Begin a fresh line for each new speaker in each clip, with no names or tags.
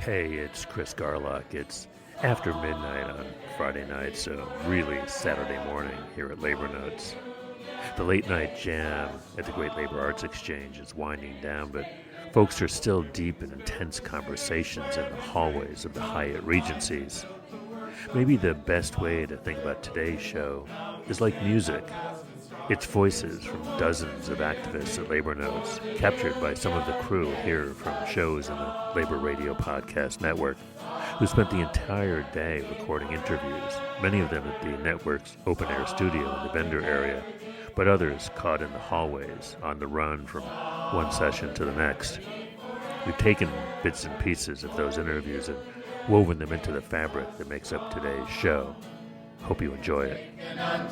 Hey, it's Chris Garlock. It's after midnight on Friday night, so really Saturday morning here at Labor Notes. The late night jam at the Great Labor Arts Exchange is winding down, but folks are still deep in intense conversations in the hallways of the Hyatt Regencies. Maybe the best way to think about today's show is like music. It's voices from dozens of activists at Labor Notes, captured by some of the crew here from shows in the Labor Radio Podcast Network, who spent the entire day recording interviews, many of them at the network's open-air studio in the Bender area, but others caught in the hallways, on the run from one session to the next. We've taken bits and pieces of those interviews and woven them into the fabric that makes up today's show. Hope you enjoy it. But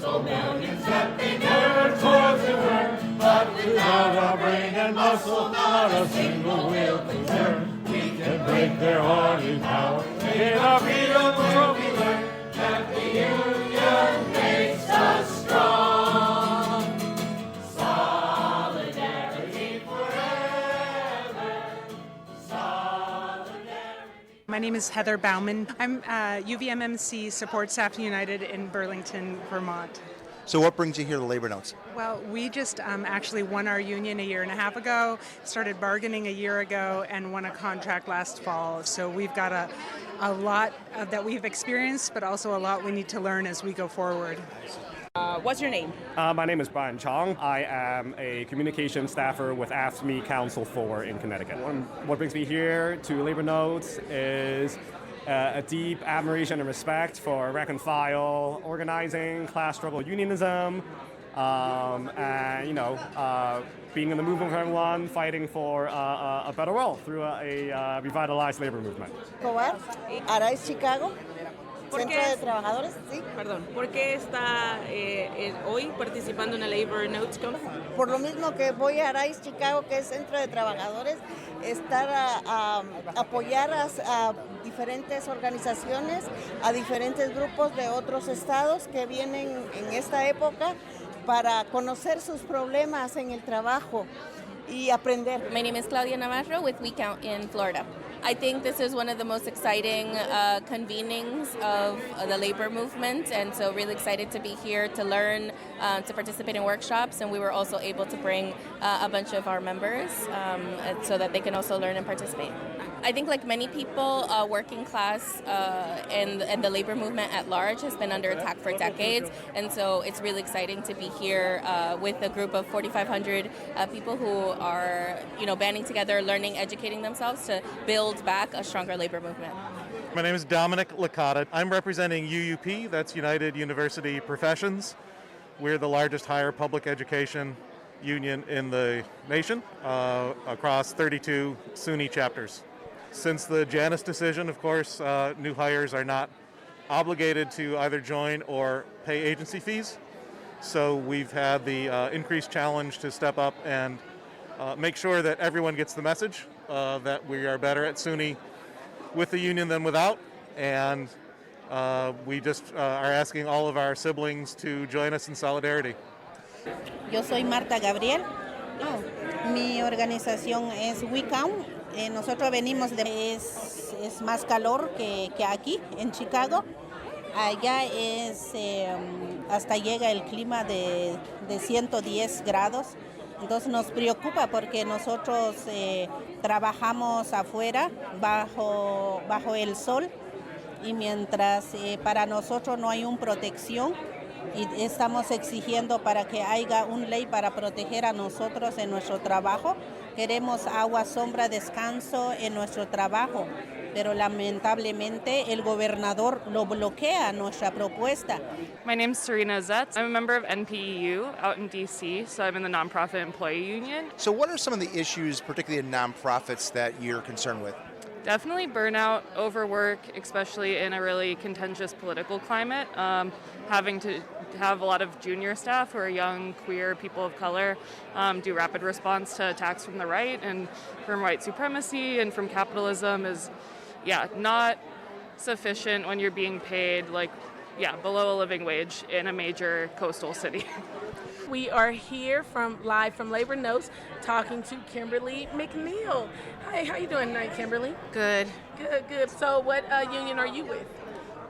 without our brain and muscle, not a single wheel can turn. We can break their hardy power. In our freedom we learn that the union makes us strong. Solidarity forever. Solidarity.
My name is Heather Bauman. I'm UVMMC Support Staff United in Burlington, Vermont.
So what brings you here to Labor Notes?
Well, we just actually won our union a year and a half ago, started bargaining a year ago, and won a contract last fall. So we've got a lot that we've experienced, but also a lot we need to learn as we go forward.
What's your name?
My name is Brian Chong. I am a communication staffer with AFSCME Council 4 in Connecticut. What brings me here to Labor Notes is a deep admiration and respect for rank and file organizing, class struggle unionism, and being in the movement for everyone, fighting for a better world through a revitalized labor movement.
Gevaart, Arise, Chicago. Centro de Trabajadores, sí.
Perdón, ¿por qué está hoy participando en el Labor Notes Conference?
Por lo mismo que voy a Arise, Chicago, que es Centro de Trabajadores, estar a apoyar a diferentes organizaciones, a diferentes grupos de otros estados que vienen en esta época para conocer sus problemas en el trabajo y aprender.
My name is Claudia Navarro with We Count in Florida. I think this is one of the most exciting convenings of the labor movement, and so really excited to be here to learn, to participate in workshops, and we were also able to bring a bunch of our members so that they can also learn and participate. I think like many people, working class and the labor movement at large has been under attack for decades, and so it's really exciting to be here with a group of 4,500 people who are, banding together, learning, educating themselves to build back a stronger labor movement.
My name is Dominic Licata. I'm representing UUP, that's United University Professions. We're the largest higher public education union in the nation, across 32 SUNY chapters. Since the Janus decision, of course, new hires are not obligated to either join or pay agency fees. So we've had the increased challenge to step up and make sure that everyone gets the message that we are better at SUNY with the union than without. And we just are asking all of our siblings to join us in solidarity.
Yo soy Marta Gabriel. Mi organización es We Count. Nosotros venimos es más calor que aquí en Chicago. Allá hasta llega el clima de 110 grados. Entonces nos preocupa porque nosotros trabajamos afuera bajo el sol y mientras para nosotros no hay una protección y estamos exigiendo para que haya una ley para proteger a nosotros en nuestro trabajo. Queremos agua, sombra, descanso en nuestro trabajo, pero lamentablemente el gobernador lo bloquea nuestra propuesta.
My name's Serena Zetz. I'm a member of NPEU out in D.C., so I'm in the nonprofit employee union.
So what are some of the issues, particularly in nonprofits, that you're concerned with?
Definitely burnout, overwork, especially in a really contentious political climate. Having to have a lot of junior staff who are young, queer, people of color, do rapid response to attacks from the right and from white supremacy and from capitalism is, not sufficient when you're being paid below a living wage in a major coastal city.
We are here live from Labor Notes talking to Kimberly McNeil. Hi, how you doing tonight, Kimberly?
Good.
Good. So what union are you with?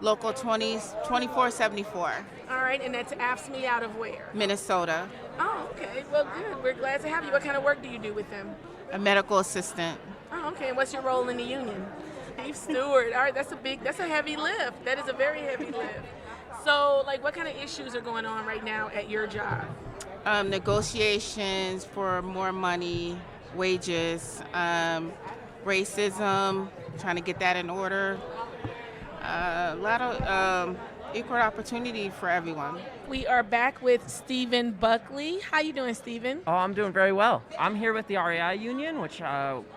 Local 2474,
All right, and that's AFSCME out of where?
Minnesota.
Oh, okay. Well, good. We're glad to have you. What kind of work do you do with them?
A medical assistant.
Oh, okay. And what's your role in the union? Chief steward. All right, that's a heavy lift. That is a very heavy lift. So, like, what kind of issues are going on right now at your job?
Negotiations for more money, wages, racism, trying to get that in order. A lot of equal opportunity for everyone.
We are back with Stephen Buckley. How you doing, Stephen?
Oh, I'm doing very well. I'm here with the REI union, which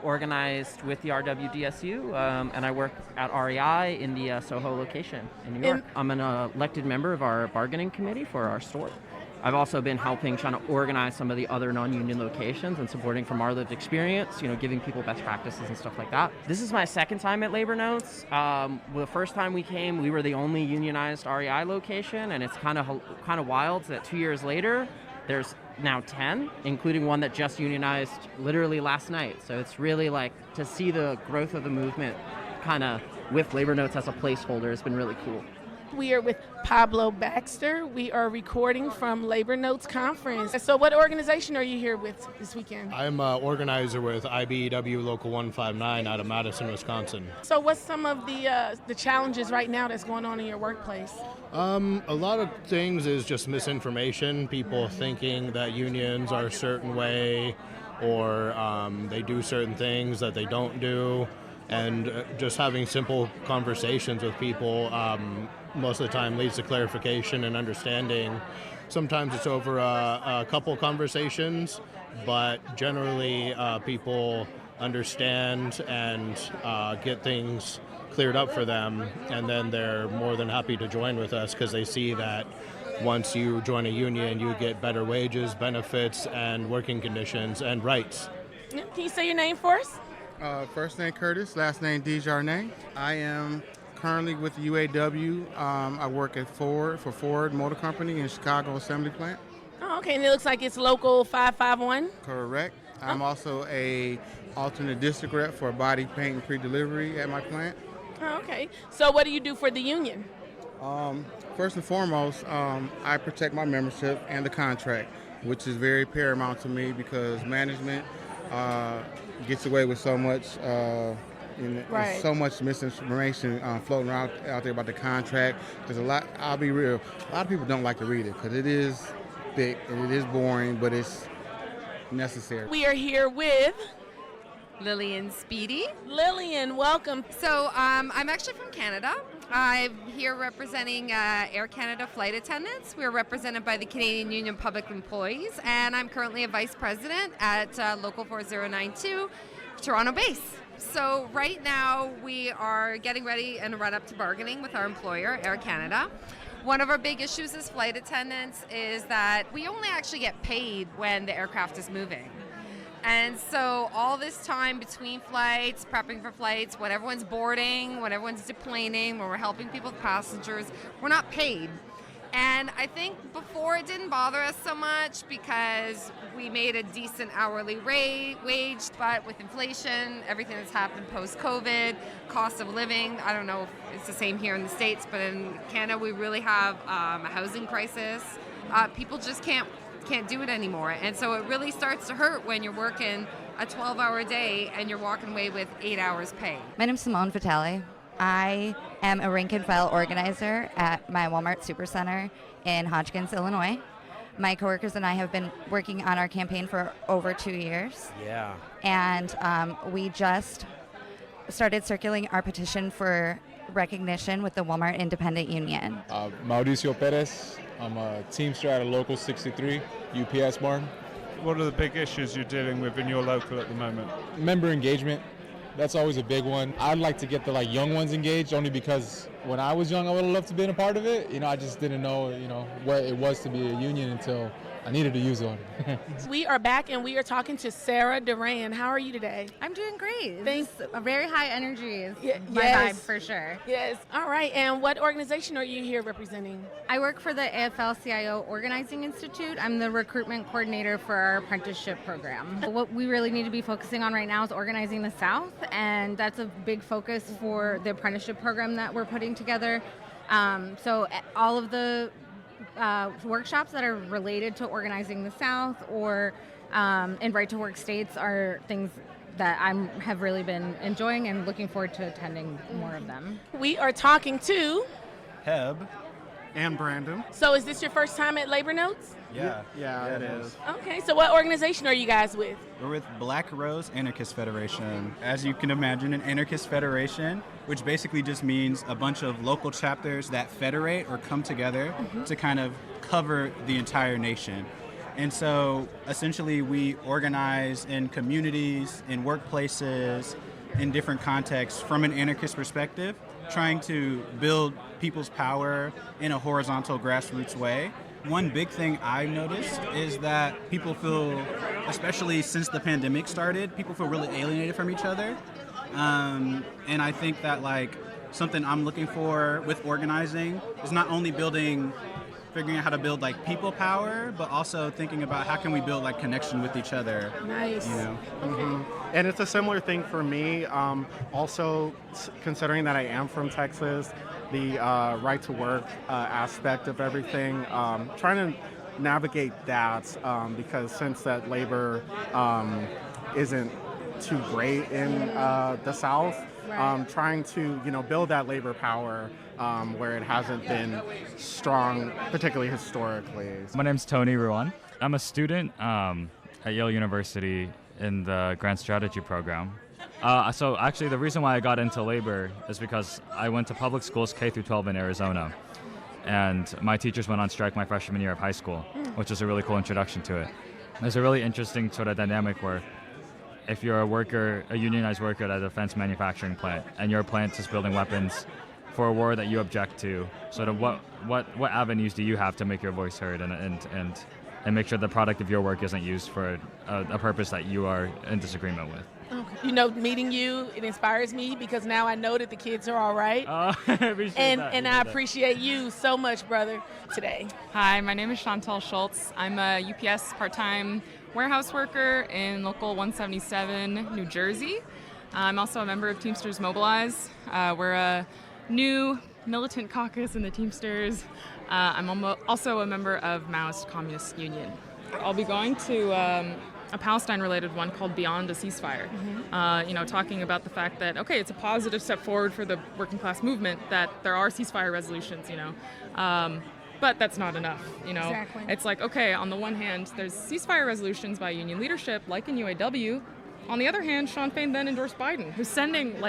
organized with the RWDSU, and I work at REI in the Soho location in New York. I'm an elected member of our bargaining committee for our store. I've also been trying to organize some of the other non-union locations and supporting from our lived experience, giving people best practices and stuff like that. This is my second time at Labor Notes. The first time we came, we were the only unionized REI location, and it's kind of wild that 2 years later, there's now 10, including one that just unionized literally last night. So it's really like to see the growth of the movement kind of with Labor Notes as a placeholder has been really cool.
We are with Pablo Baxter. We are recording from Labor Notes Conference. So what organization are you here with this weekend?
I'm an organizer with IBEW Local 159 out of Madison, Wisconsin.
So what's some of the challenges right now that's going on in your workplace?
A lot of things is just misinformation, people thinking that unions are a certain way or they do certain things that they don't do, and just having simple conversations with people most of the time leads to clarification and understanding. Sometimes it's over a couple conversations, but generally people understand and get things cleared up for them, and then they're more than happy to join with us because they see that once you join a union, you get better wages, benefits, and working conditions and rights.
Can you say your name for us?
First name Curtis, last name Desjardins. I am currently with the UAW. I work at Ford for Ford Motor Company in Chicago Assembly Plant.
Oh, okay, and it looks like it's local 551?
Correct. I'm also a alternate district rep for body paint and pre-delivery at my plant.
Oh, okay. So what do you do for the union?
First and foremost, I protect my membership and the contract, which is very paramount to me because management gets away with so much. There's so much misinformation floating out there about the contract. There's a lot, I'll be real, a lot of people don't like to read it because it is thick and it is boring, but it's necessary.
We are here with
Lillian Speedy.
Lillian, welcome.
So I'm actually from Canada. I'm here representing Air Canada flight attendants. We're represented by the Canadian Union of Public Employees, and I'm currently a vice president at Local 4092, Toronto base. So right now we are getting ready and run up to bargaining with our employer, Air Canada. One of our big issues as flight attendants is that we only actually get paid when the aircraft is moving. And so all this time between flights, prepping for flights, when everyone's boarding, when everyone's deplaning, when we're helping people with passengers, we're not paid. And I think before it didn't bother us so much because we made a decent hourly wage, but with inflation, everything that's happened post-COVID, cost of living, I don't know if it's the same here in the States, but in Canada we really have a housing crisis. People just can't do it anymore. And so it really starts to hurt when you're working a 12-hour day and you're walking away with 8 hours pay.
My name's Simone Vitale. I am a rank and file organizer at my Walmart Supercenter in Hodgkins, Illinois. My coworkers and I have been working on our campaign for over 2 years.
Yeah.
And we just started circulating our petition for recognition with the Walmart Independent Union.
Mauricio Perez. I'm a Teamster at a Local 63 UPS barn.
What are the big issues you're dealing with in your local at the moment?
Member engagement. That's always a big one. I'd like to get the young ones engaged only because when I was young, I would have loved to be a part of it. I just didn't know, what it was to be a union until I needed to use one.
We are back and we are talking to Sarah Duran. How are you today?
I'm doing great.
Thanks.
A very high energy is my
yes.
vibe for sure.
Yes. All right. And what organization are you here representing?
I work for the AFL-CIO Organizing Institute. I'm the recruitment coordinator for our apprenticeship program. What we really need to be focusing on right now is organizing the South, and that's a big focus for the apprenticeship program that we're putting together. So all of the workshops that are related to organizing the South or in right-to-work states are things that I have really been enjoying and looking forward to attending more of them.
We are talking to
Heb and Brandon.
So is this your first time at Labor Notes?
Yeah, it is.
Okay, so what organization are you guys with?
We're with Black Rose Anarchist Federation. As you can imagine, an anarchist federation, which basically just means a bunch of local chapters that federate or come together to kind of cover the entire nation. And so essentially we organize in communities, in workplaces, in different contexts from an anarchist perspective, trying to build people's power in a horizontal grassroots way. One big thing I've noticed is that people feel, especially since the pandemic started, people feel really alienated from each other. And I think that like something I'm looking for with organizing is not only figuring out how to build like people power, but also thinking about how can we build like connection with each other.
Nice.
You know?
And it's a similar thing for me. Also, considering that I am from Texas, the right to work aspect of everything, trying to navigate that because since that labor isn't too great in the South, trying to build that labor power where it hasn't been strong, particularly historically.
My name's Tony Ruan. I'm a student at Yale University in the Grant Strategy program. So actually the reason why I got into labor is because I went to public schools K through 12 in Arizona, and my teachers went on strike my freshman year of high school, which was a really cool introduction to it. There's a really interesting sort of dynamic where if you're a unionized worker at a defense manufacturing plant, and your plant is building weapons for a war that you object to, sort of what avenues do you have to make your voice heard and make sure the product of your work isn't used for a purpose that you are in disagreement with.
Okay. Meeting you, it inspires me because now I know that the kids are all right. And I appreciate you so much, brother, today.
Hi, my name is Chantal Schultz. I'm a UPS part-time warehouse worker in local 177, New Jersey. I'm also a member of Teamsters Mobilize. We're a new militant caucus in the Teamsters. I'm also a member of Maoist Communist Union. I'll be going to a Palestine-related one called Beyond a Ceasefire, talking about the fact that, okay, it's a positive step forward for the working class movement that there are ceasefire resolutions, but that's not enough,
Exactly.
It's like, okay, on the one hand, there's ceasefire resolutions by union leadership, like in UAW. On the other hand, Sean Fain then endorsed Biden, who's sending,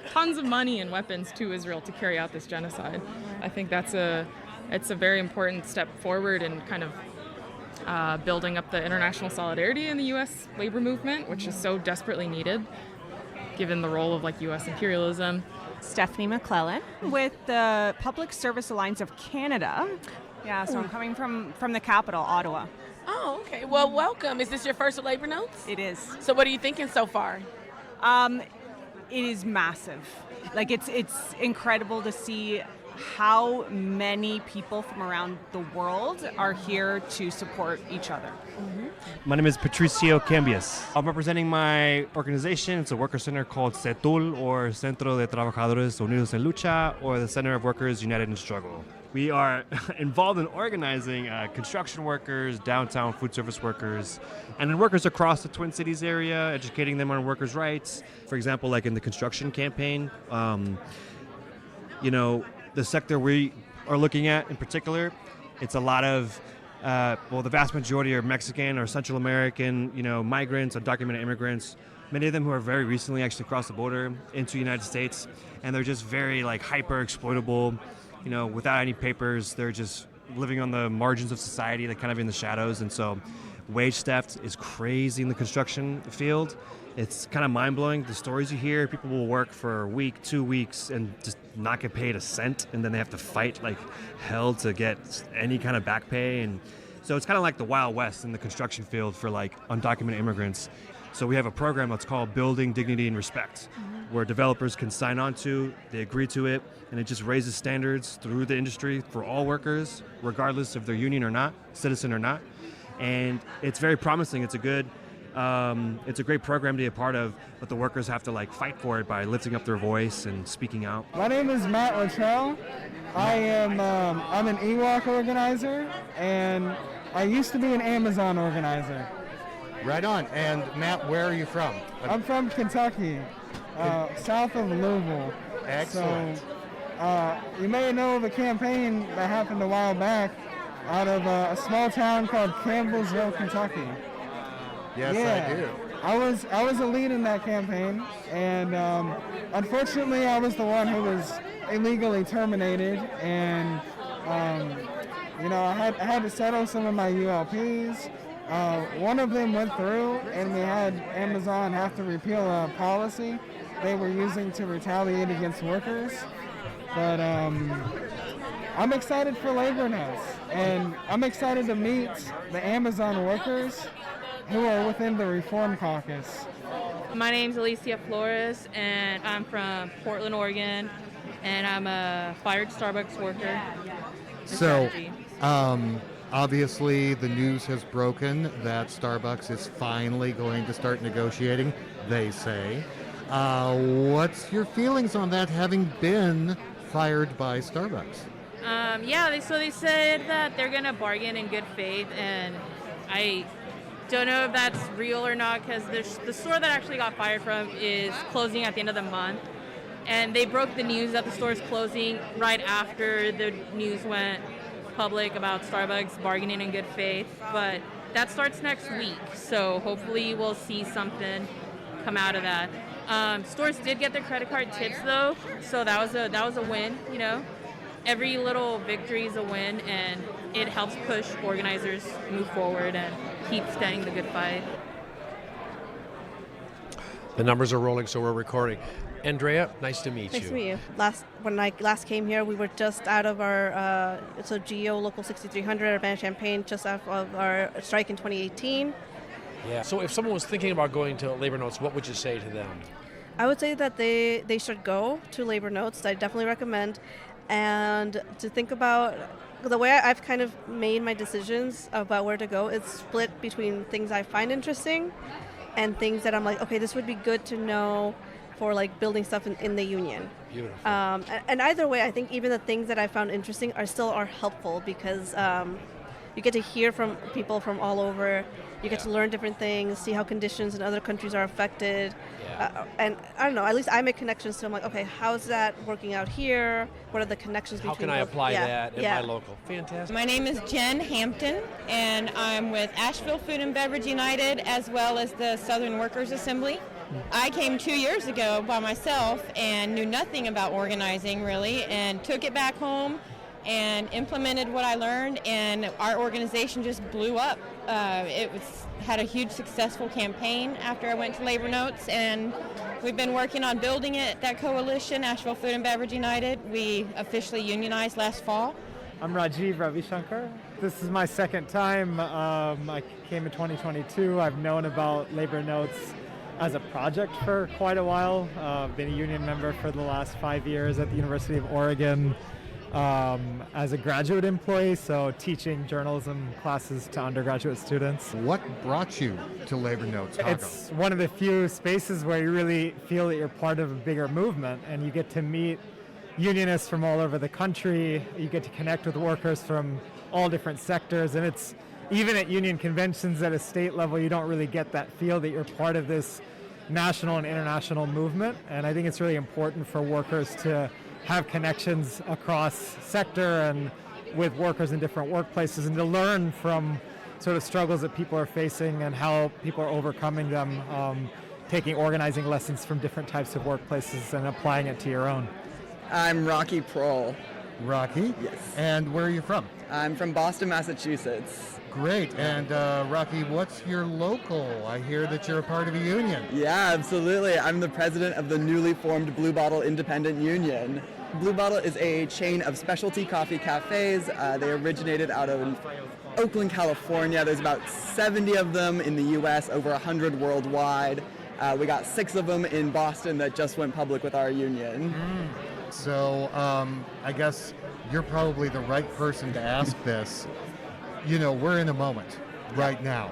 tons of money and weapons to Israel to carry out this genocide. I think it's a very important step forward in kind of building up the international solidarity in the U.S. labor movement, which is so desperately needed, given the role of U.S. imperialism.
Stephanie McClellan with the Public Service Alliance of Canada. Yeah, so I'm coming from the capital, Ottawa.
Oh, okay. Well, welcome. Is this your first Labor Notes?
It is.
So what are you thinking so far?
It is massive. It's incredible to see how many people from around the world are here to support each other.
My name is Patricio Cambias. I'm representing my organization. It's a worker center called CETUL, or Centro de Trabajadores Unidos en Lucha, or the Center of Workers United in Struggle. We are involved in organizing construction workers, downtown food service workers, and then workers across the Twin Cities area, educating them on workers' rights. For example, like in the construction campaign, the sector we are looking at in particular, it's a lot of, the vast majority are Mexican or Central American, migrants, undocumented immigrants, many of them who are very recently actually crossed the border into the United States, and they're just very hyper exploitable, without any papers. They're just living on the margins of society, kind of in the shadows, and so wage theft is crazy in the construction field. It's kind of mind-blowing, the stories you hear. People will work for a week, 2 weeks, and just not get paid a cent, and then they have to fight like hell to get any kind of back pay. And So it's kind of like the Wild West in the construction field for like undocumented immigrants. So we have a program that's called Building Dignity and Respect, where developers can sign on to, they agree to it, and it just raises standards through the industry for all workers, regardless if they're union or not, citizen or not. And it's very promising. It's a great program to be a part of, but the workers have to like fight for it by lifting up their voice and speaking out.
My name is Matt Luttrell. I'm an EWOC organizer, and I used to be an Amazon organizer.
Right on. And Matt, where are you from?
I'm from Kentucky, south of Louisville.
Excellent.
So you may know of a campaign that happened a while back out of a small town called Campbellsville, Kentucky.
Yes,
yeah.
I do.
I was a lead in that campaign, and unfortunately I was the one who was illegally terminated, and I had to settle some of my ULPs. One of them went through, and we had Amazon have to repeal a policy they were using to retaliate against workers. But I'm excited for Labor Notes, and I'm excited to meet the Amazon workers who are within the Reform Caucus.
My name's Alicia Flores, and I'm from Portland, Oregon, and I'm a fired Starbucks worker.
So, obviously the news has broken that Starbucks is finally going to start negotiating, they say. What's your feelings on that, having been fired by Starbucks?
So they said that they're going to bargain in good faith, and I don't know if that's real or not, because the store that I actually got fired from is closing at the end of the month, and they broke the news that the store is closing right after the news went public about Starbucks bargaining in good faith. But that starts next week, so hopefully we'll see something come out of that. Stores did get their credit card tips though, so that was a win. Every little victory is a win, and it helps push organizers move forward and keep standing the good fight.
The numbers are rolling, so we're recording. Andrea, nice to meet you.
Nice to meet you. When I last came here, we were just out of our GEO Local 6300 at Urbana Champaign, just out of our strike in 2018.
Yeah. So if someone was thinking about going to Labor Notes, what would you say to them?
I would say that they should go to Labor Notes. I definitely recommend. And to think about the way I've kind of made my decisions about where to go, it's split between things I find interesting and things that I'm like, okay, this would be good to know for like building stuff in the union.
Beautiful.
And either way, I think even the things that I found interesting are helpful, because you get to hear from people from all over. You get to learn different things, see how conditions in other countries are affected. And I don't know, at least I make connections to, I'm like, okay, how's that working out here? What are the connections between
How can I apply that in
yeah.
my local? Fantastic.
My name is Jen Hampton, and I'm with Asheville Food and Beverage United, as well as the Southern Workers Assembly. I came 2 years ago by myself and knew nothing about organizing really, and took it back home and implemented what I learned, and our organization just blew up. Had a huge successful campaign after I went to Labor Notes, and we've been working on building it, that coalition, Asheville Food and Beverage United. We officially unionized last fall.
I'm Rajiv Ravishankar. This is my second time. I came in 2022. I've known about Labor Notes as a project for quite a while. Been a union member for the last 5 years at the University of Oregon. As a graduate employee, so teaching journalism classes to undergraduate students.
What brought you to Labor Notes, Chicago?
It's one of the few spaces where you really feel that you're part of a bigger movement, and you get to meet unionists from all over the country. You get to connect with workers from all different sectors, and it's even at union conventions at a state level, you don't really get that feel that you're part of this national and international movement. And I think it's really important for workers to have connections across sector and with workers in different workplaces, and to learn from sort of struggles that people are facing and how people are overcoming them, taking organizing lessons from different types of workplaces and applying it to your own.
I'm Rocky Prohl.
Rocky?
Yes.
And where are you from?
I'm from Boston, Massachusetts.
Great. And Rocky, what's your local? I hear that you're a part of a union.
Yeah, absolutely. I'm the president of the newly formed Blue Bottle Independent Union. Blue Bottle is a chain of specialty coffee cafes. They originated out of Oakland, California. There's about 70 of them in the U.S., over 100 worldwide. We got 6 of them in Boston that just went public with our union.
So I guess you're probably the right person to ask this. You know, we're in a moment right now.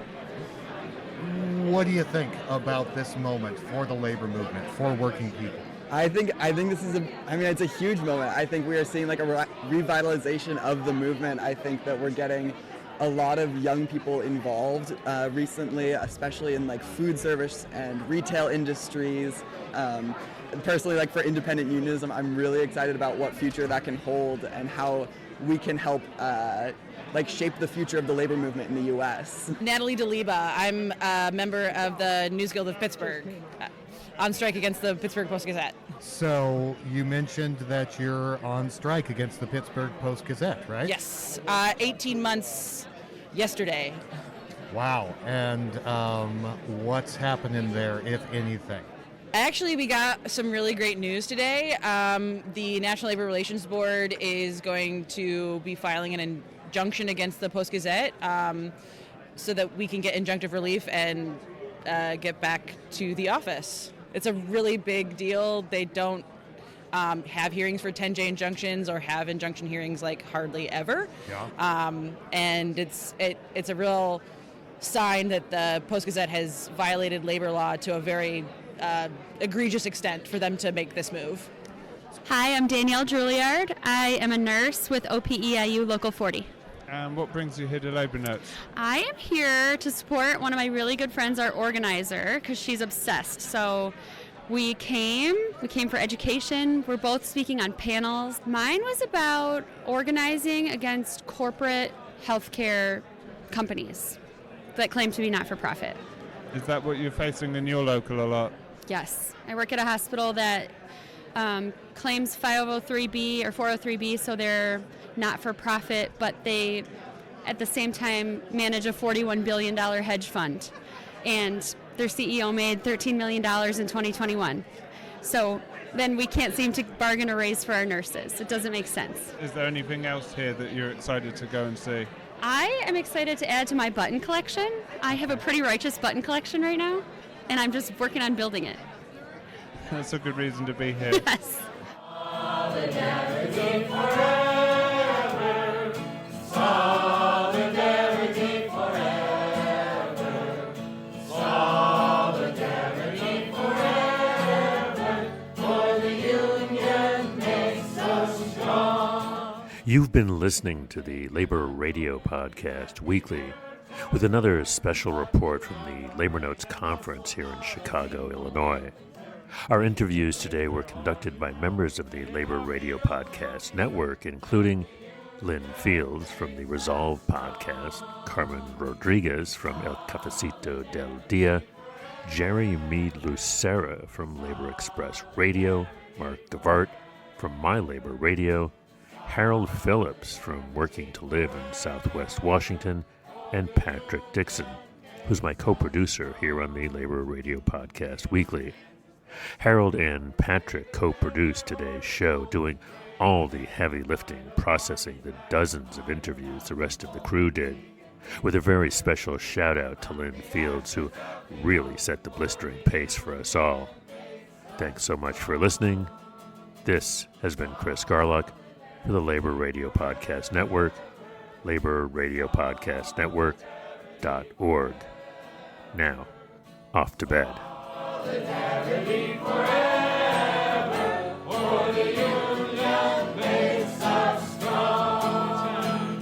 What do you think about this moment for the labor movement, for working people?
I think this is it's a huge moment. I think we are seeing like a revitalization of the movement. I think that we're getting a lot of young people involved recently, especially in like food service and retail industries. Personally, like for independent unionism, I'm really excited about what future that can hold and how we can help shape the future of the labor movement in the U.S.
Natalie DeLiba. I'm a member of the News Guild of Pittsburgh, on strike against the Pittsburgh Post-Gazette.
So you mentioned that you're on strike against the Pittsburgh Post-Gazette, right?
Yes, 18 months yesterday.
Wow, and what's happening there, if anything?
Actually, we got some really great news today. The National Labor Relations Board is going to be filing an injunction against the Post-Gazette so that we can get injunctive relief and get back to the office. It's a really big deal. They don't have hearings for 10J injunctions or have injunction hearings like hardly ever.
Yeah.
And it's a real sign that the Post-Gazette has violated labor law to a very egregious extent for them to make this move.
Hi, I'm Danielle Juilliard. I am a nurse with OPEIU Local 40.
And what brings you here to Labor Notes?
I am here to support one of my really good friends, our organizer, because she's obsessed. So we came for education. We're both speaking on panels. Mine was about organizing against corporate healthcare companies that claim to be not-for-profit.
Is that what you're facing in your local a lot?
Yes. I work at a hospital that claims 503B or 403B, so they're not-for-profit, but they, at the same time, manage a $41 billion hedge fund. And their CEO made $13 million in 2021. So then we can't seem to bargain a raise for our nurses. It doesn't make sense.
Is there anything else here that you're excited to go and see?
I am excited to add to my button collection. I have a pretty righteous button collection right now, and I'm just working on building it.
That's a good reason to be here.
Yes.
Solidarity forever. Solidarity forever. Solidarity forever. For the union makes us strong.
You've been listening to the Labor Radio Podcast Weekly with another special report from the Labor Notes Conference here in Chicago, Illinois. Our interviews today were conducted by members of the Labor Radio Podcast Network, including Lynn Fields from the Resolve Podcast, Carmen Rodriguez from El Cafecito del Dia, Jerry Mead Lucero from Labor Express Radio, Mark Gevaart from My Labor Radio, Harold Phillips from Working to Live in Southwest Washington, and Patrick Dixon, who's my co-producer here on the Labor Radio Podcast Weekly. Harold and Patrick co-produced today's show, doing all the heavy lifting, processing the dozens of interviews the rest of the crew did, with a very special shout-out to Lynn Fields, who really set the blistering pace for us all. Thanks so much for listening. This has been Chris Garlock for the Labor Radio Podcast Network, laborradiopodcastnetwork.org. Now, off to bed.
Solidarity forever, for the union makes us strong.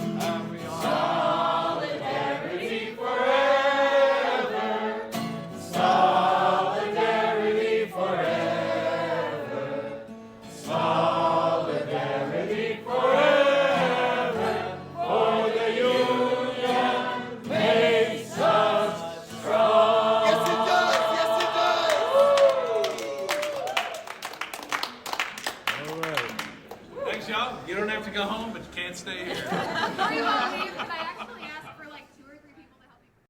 Solidarity forever, solidarity forever, solidarity forever, for the union makes us strong. Yes, it does. Yes, it
Thanks, y'all. You don't have to go home, but you can't stay here.
Sorry about me, but I actually